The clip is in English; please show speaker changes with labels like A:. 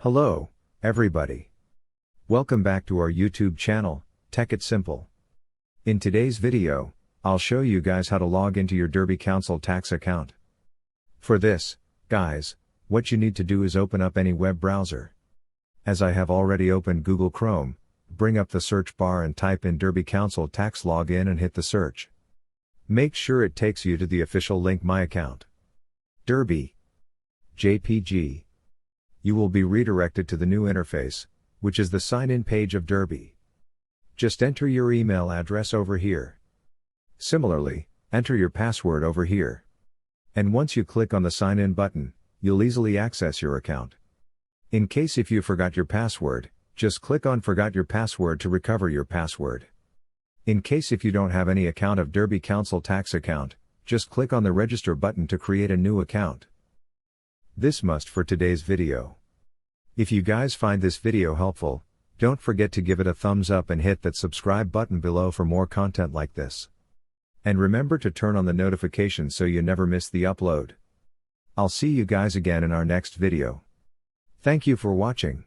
A: Hello, everybody. Welcome back to our YouTube channel, Tech It Simple. In today's video, I'll show you guys how to log into your Derby Council tax account. For this, guys, what you need to do is open up any web browser. As I have already opened Google Chrome, bring up the search bar and type in Derby Council Tax Login and hit the search. Make sure it takes you to the official link My Account. Derby JPG. You will be redirected to the new interface, which is the sign-in page of Derby. Just enter your email address over here. Similarly, enter your password over here. And once you click on the sign in button, you'll easily access your account. In case if you forgot your password, just click on Forgot Your Password to recover your password. In case if you don't have any account of Derby Council tax account, just click on the Register button to create a new account. This must for today's video. If you guys find this video helpful, don't forget to give it a thumbs up and hit that subscribe button below for more content like this. And remember to turn on the notifications so you never miss the upload. I'll see you guys again in our next video. Thank you for watching.